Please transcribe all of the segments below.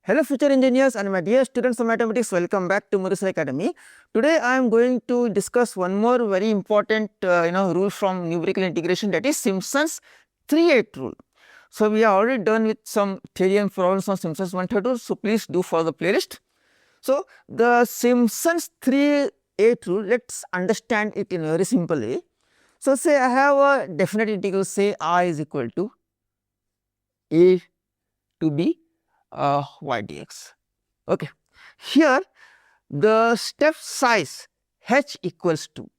Hello future engineers and my dear students of mathematics, welcome back to Mudassir Academy. Today I am going to discuss one more very important rule from numerical integration, that is Simpson's 3/8 rule. So, we are already done with some theory and problems on Simpson's 1/3 rule, so please do follow the playlist. So, the Simpson's 3/8 rule, let us understand it in a very simple way. So, say I have a definite integral, say I is equal to a to b y dx. Okay. Here the step size h equals to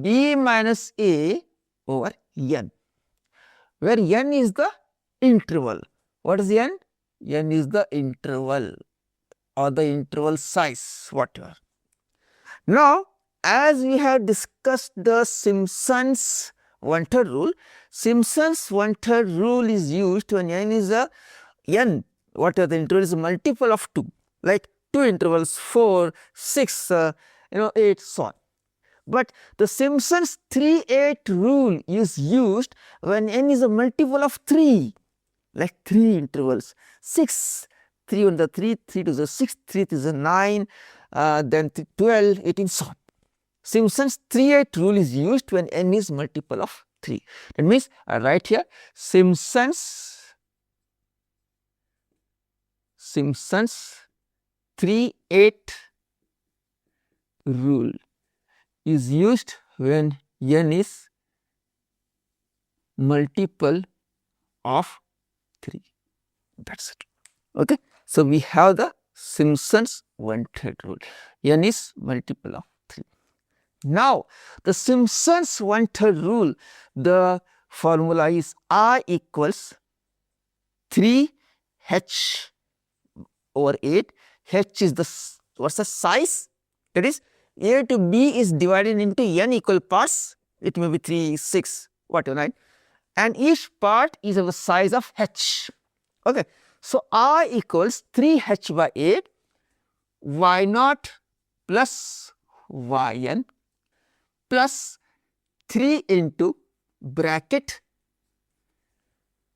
b minus a over n, where n is the interval. What is n? N is the interval or the interval size, whatever. Now, as we have discussed the Simpson's 1/3 rule, Simpson's 1/3 rule is used when n is a n, whatever the interval is a multiple of 2, like 2 intervals 4, 6, 8, so on. But the Simpson's 3/8 rule is used when n is a multiple of 3, like 3 intervals 6, 3 on the 3, 3 to the 6, 3 to the 9, then 12, 18, so on. Simpson's 3/8 rule is used when n is multiple of 3. That means I write here Simpson's 3/8 rule is used when n is multiple of 3. That is it. Okay. So, we have the Simpson's 1/3 rule, n is multiple of 3. Now, the Simpson's 1/3 rule, the formula is I equals 3h over 8. H is the what's the size, that is a to b is divided into n equal parts, it may be 3, 6, whatever, 9, and each part is of the size of h. Okay. So, I equals 3h by 8 y naught plus yn plus 3 into bracket,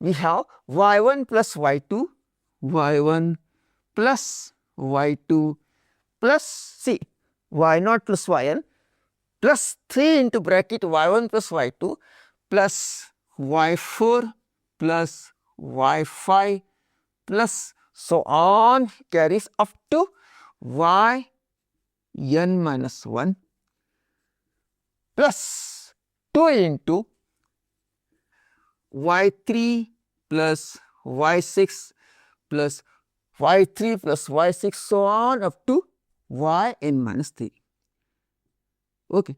we have y1 plus y2, y1 plus y2 plus c y naught plus yn plus 3 into bracket y1 plus y2 plus y4 plus y5 plus so on, carries up to yn minus 1 plus 2 into y3 plus y6 plus y3 plus y6, so on up to yn minus 3. Okay.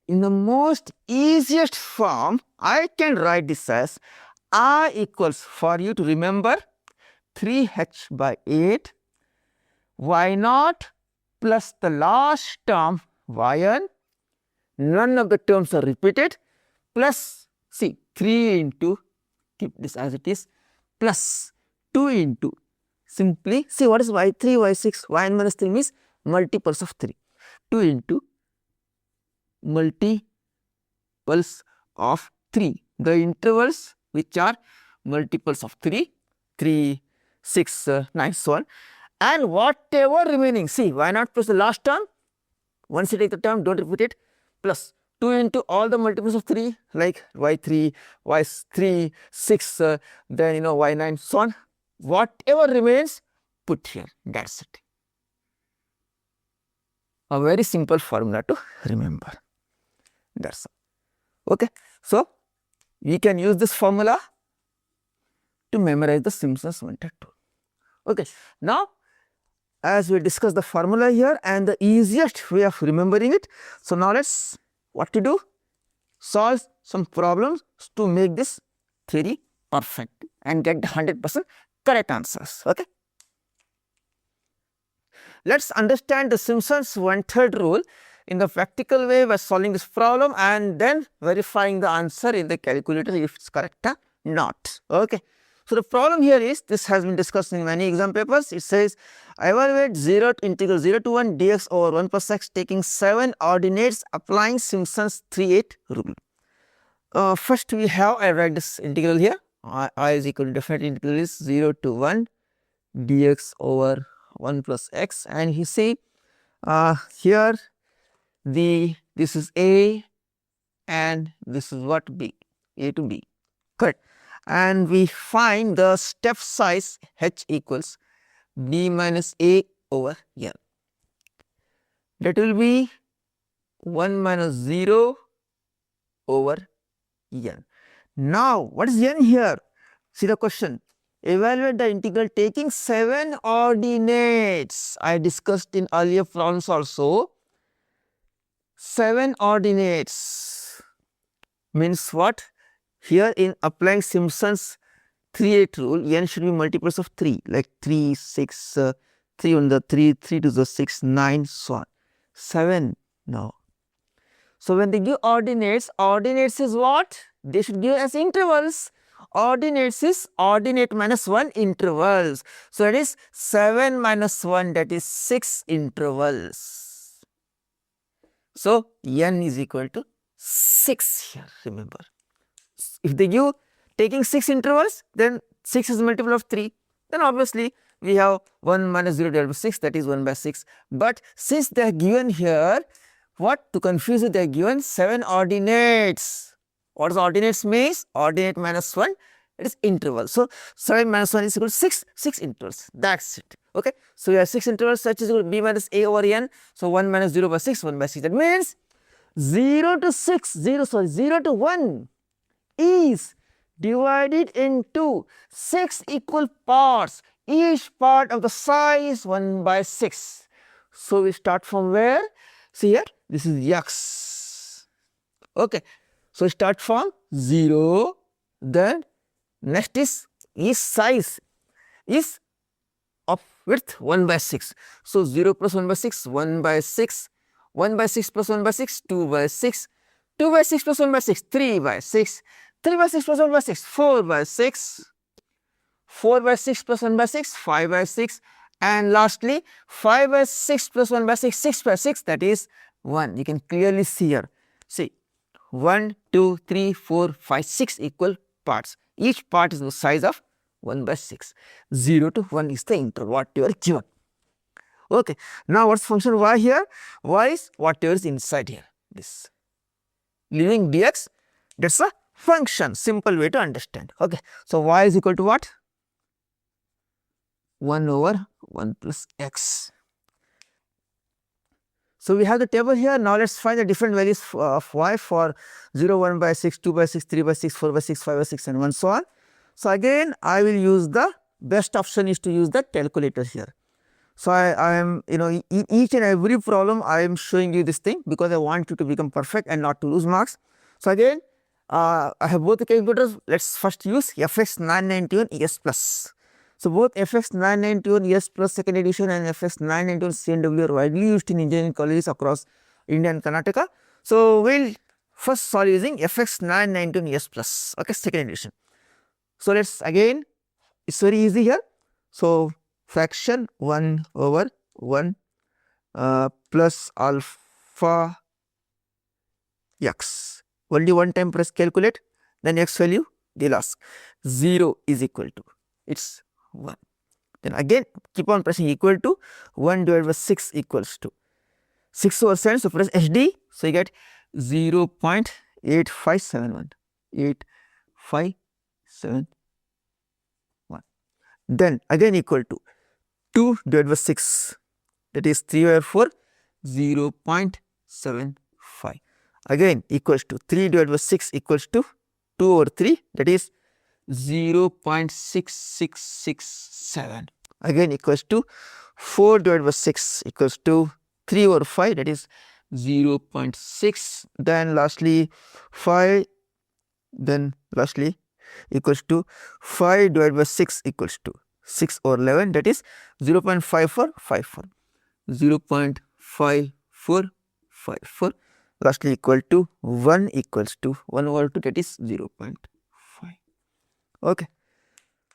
In the most easiest form, I can write this as I equals, for you to remember, 3h by 8 y naught plus the last term yn, none of the terms are repeated, plus see 3 into, keep this as it is, plus 2 into, simply see what is y3, y6, yn minus 3 means multiples of 3, 2 into multiples of 3, the intervals which are multiples of 3, 3, 6, 9, so on, and whatever remaining, see y naught plus the last term, once you take the term, do not repeat it, plus 2 into all the multiples of 3 like y3, y3, 6, then y9, so on, whatever remains put here, that is it. A very simple formula to remember, that is all. Okay. So, we can use this formula to memorize the Simpson's 1/3 rule. Okay. Now, as we discuss the formula here and the easiest way of remembering it, so now let us what to do? Solve some problems to make this theory perfect and get the 100% correct answers. Okay. Let us understand the Simpson's 1/3 rule in the practical way by solving this problem and then verifying the answer in the calculator if it is correct or not. Okay. So, the problem here is, this has been discussed in many exam papers. It says evaluate 0 to integral 0 to 1 dx over 1 plus x taking 7 ordinates applying Simpson's 3/8 rule. First we have, I write this integral here, I is equal to definite integral is 0 to 1 dx over 1 plus x, and you see here this is a and this is what b, a to b, correct, and we find the step size h equals b minus a over n, that will be 1 minus 0 over n. Now what is n here? See the question, evaluate the integral taking 7 ordinates. I discussed in earlier problems also. 7 ordinates means what? Here in applying Simpson's 3/8 rule, n should be multiples of 3, like 3, 6, 3 on the 3, 3 to the 6, 9, so on. 7 now. So when they give ordinates, ordinates is what? They should give as intervals. Ordinates is ordinate minus 1 intervals. So it is 7 minus 1, that is 6 intervals. So n is equal to 6 here, remember. If they give taking 6 intervals, then 6 is multiple of 3, then obviously we have 1 minus 0 divided by 6, that is 1 by 6. But since they are given here, what to confuse it, they are given 7 ordinates. What does ordinates means? Ordinate minus 1, it is interval. So 7 minus 1 is equal to 6, 6 intervals, that is it. Okay. So we have 6 intervals, such is equal to b minus a over n. So 1 minus 0 by 6, 1 by 6, that means 0 to 0 to 1 is divided into 6 equal parts, each part of the size 1 by 6. So we start from where? See here, this is x. Okay. So start from 0, then next is size is of width 1 by 6. So 0 plus 1 by 6, 1 by 6, 1 by 6 plus 1 by 6, 2 by 6, 2 by 6 plus 1 by 6, 3 by 6, 3 by 6 plus 1 by 6, 4 by 6, 4 by 6 plus 1 by 6, 5 by 6, and lastly 5 by 6 plus 1 by 6, 6 by 6, that is 1. You can clearly see here. See 1, 2, 3, 4, 5, 6 equal parts. Each part is the size of 1 by 6. 0 to 1 is the interval what you are given. Okay. Now what's function y here? Y is whatever is inside here. This leaving dx, that's a function, simple way to understand. Okay. So y is equal to what? 1 over 1 plus x. So we have the table here. Now let us find the different values of y for 0, 1 by 6, 2 by 6, 3 by 6, 4 by 6, 5 by 6, and 1 so on. So again I will use the best option is to use the calculator here. So I am, in each and every problem I am showing you this thing because I want you to become perfect and not to lose marks. So again I have both the calculators. Let us first use FX 991 ES plus. So both FX 991 ES plus second edition and FX 991 CNW are widely used in engineering colleges across India and Karnataka. So we will first solve using FX 991 ES plus, okay, second edition. So let us again, it is very easy here. So fraction 1 over 1 plus alpha x, only one time press calculate, then x value they will ask 0 is equal to, it is 1, then again keep on pressing equal to 1 divided by 6 equals to 6 over 7, so press HD, so you get 0 0.8571, 8571, then again equal to 2 divided by 6, that is 3 over 4, 0 0.75, again equals to 3 divided by 6 equals to 2 over 3, that is 0 0.6667, again equals to 4 divided by 6 equals to 3 over 5, that is 0 0.6, then lastly 5, then lastly equals to 5 divided by 6 equals to 6 over 11, that is 0 0.5454, 0 0.5454, lastly equal to 1 equals to 1 over 2, that is 0 0.5. Okay.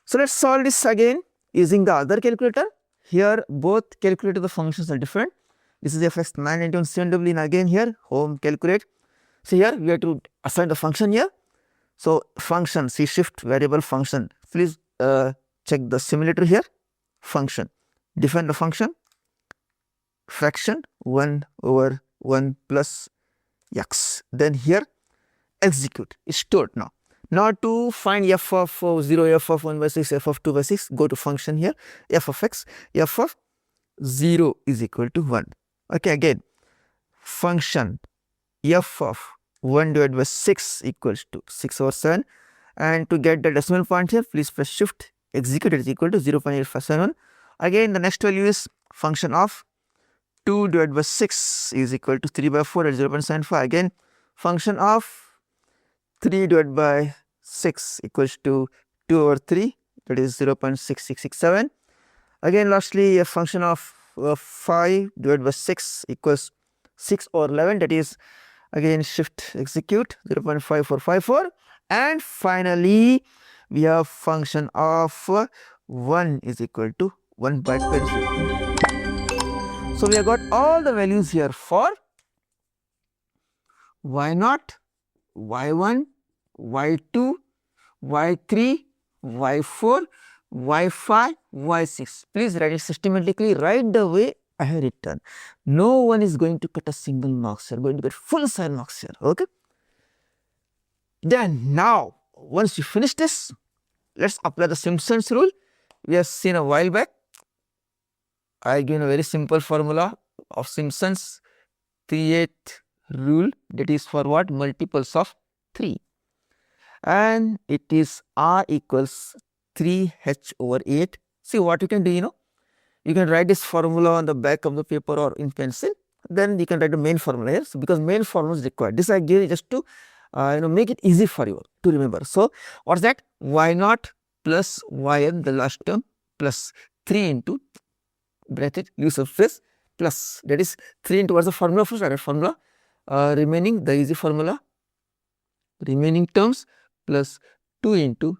So let us solve this again using the other calculator. Here both calculator the functions are different. This is FX 991 CNW, and again here home calculate. So here we have to assign the function here. So function, see shift variable function, please check the simulator here. function. Define the function, fraction 1 over 1 plus x. Then here execute is stored now. Now to find f of 0, f of 1 by 6, f of 2 by 6, go to function here, f of x, f of 0 is equal to 1. Okay, again function f of 1 divided by 6 equals to 6 over 7, and to get the decimal point here, please press shift, execute, it is equal to 0.8571. Again the next value is function of 2 divided by 6 is equal to 3 by 4 at 0.75. Again function of 3 divided by 6 equals to 2 over 3, that is 0.6667. Again lastly a function of 5 divided by 6 equals 6 over 11, that is again shift execute 0.5454, and finally we have function of 1 is equal to 1 by 20. So we have got all the values here for y0, y1, y2, y3, y4, y5, y6. Please write it systematically right the way I have written. No one is going to cut a single marks here, going to get full sign marks here. Okay. Then now once you finish this, let's apply the Simpson's rule. We have seen a while back. I given a very simple formula of Simpson's 3/8 rule, that is for what? Multiples of 3, and it is r equals 3h over 8. See what you can do, you can write this formula on the back of the paper or in pencil, then you can write the main formula here. So because main formula is required, this I give just to make it easy for you to remember. So what's that? y0 plus yn, the last term, plus 3 into bracket use of phrase plus, that is 3 into what's the formula first, right? Formula remaining, the easy formula, remaining terms plus 2 into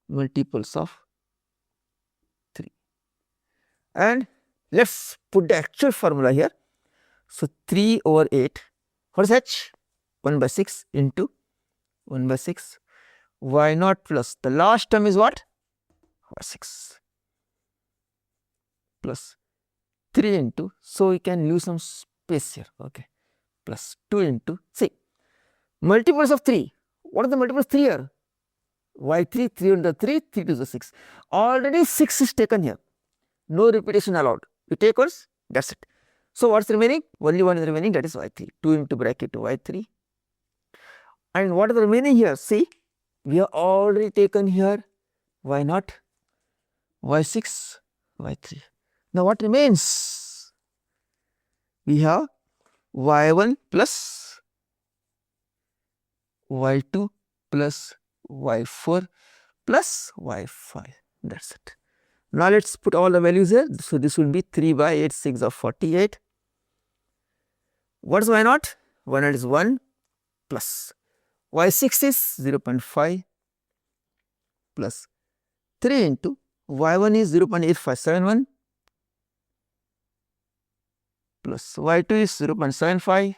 multiples of 3, and let's put the actual formula here. So 3 over 8, what is h? 1 by 6 into 1 by 6, y0 plus the last term is what? 6 plus 3 into, so we can use some space here, okay, plus 2 into, see, multiples of 3, what are the multiples of 3 here? y3, 3 into 3, 3 to the 6, already 6 is taken here, no repetition allowed, you take once, that is it. So what is remaining? Only one is remaining, that is y3, 2 into bracket y3, and what is the remaining here? See, we have already taken here y0, y6, y3. Now what remains? We have y1 plus y2 plus y4 plus y5, that is it. Now let us put all the values here. So this will be 3 by 8, 6 of 48. What is y0? y0 is 1 plus y6 is 0.5 plus 3 into y1 is 0.8571 plus y2 is 0.75,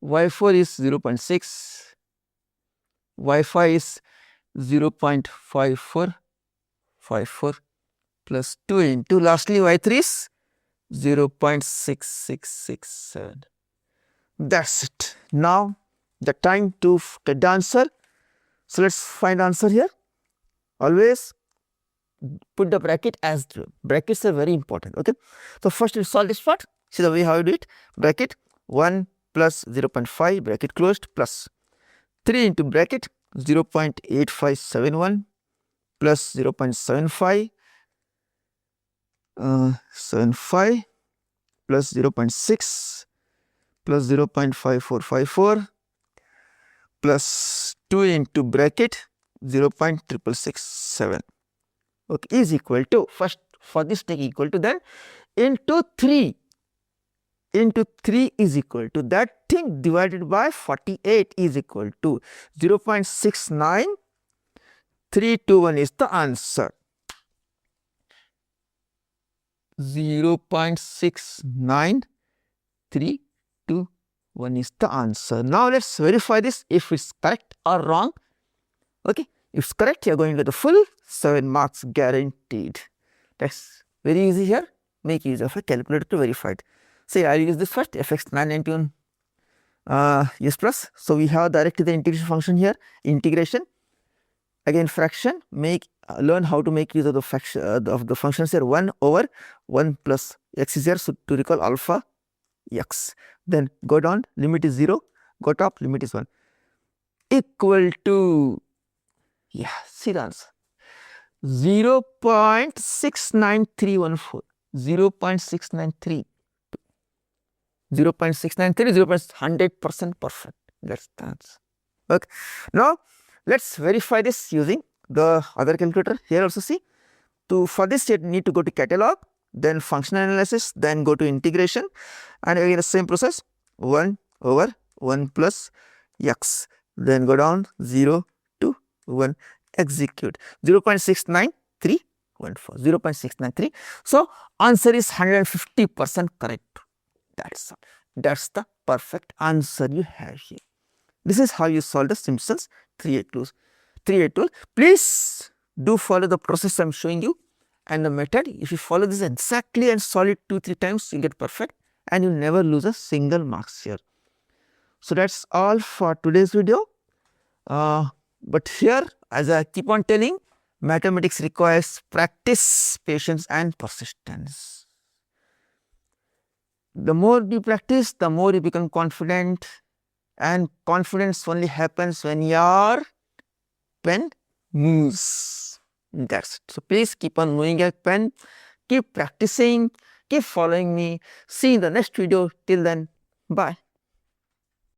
y4 is 0.6, y5 is 0.5454 plus 2 into lastly y3 is 0.6667. That is it. Now the time to get the answer. So let us find answer here. Always put the bracket as the brackets are very important. Okay. So first we solve this part. See the way how you do it. Bracket 1 plus 0.5 bracket closed plus 3 into bracket 0.8571 plus 0.75 75 plus 0.6 plus 0.5454 plus 2 into bracket 0.6667, okay, is equal to, first for this take equal to, then into 3 is equal to that thing divided by 48 is equal to 0.69321 is the answer. 0.69321 is the answer. Now let us verify this if it is correct or wrong. Okay, If it's correct, you are going to get the full 7 marks guaranteed. That's very easy here. Make use of a calculator to verify it. Say I will use this first fx 991 s plus. So we have directly the integration function here. Integration again fraction. Learn how to make use of the fraction of the functions here. 1 over 1 plus x is here. So to recall alpha x. Then go down. Limit is 0. Go top. Limit is 1. Equal to, yeah, see the answer, 0.69314, 0.693, 0.693, 100% perfect. That's the answer. Okay. Now let us verify this using the other calculator. Here also see, for this you need to go to catalog, then functional analysis, then go to integration, and again the same process, 1 over 1 plus x, then go down 0 to 1, execute 0.69314, 0.693. So answer is 150% correct. That's the perfect answer you have here. This is how you solve the Simpson's 3A tool. Please do follow the process I am showing you and the method. If you follow this exactly and solve it 2-3 times, you get perfect and you never lose a single marks here. So that's all for today's video. But here, as I keep on telling, mathematics requires practice, patience and persistence. The more you practice, the more you become confident, and confidence only happens when your pen moves. That's it. So please keep on moving your pen, keep practicing, keep following me. See you in the next video. Till then, bye.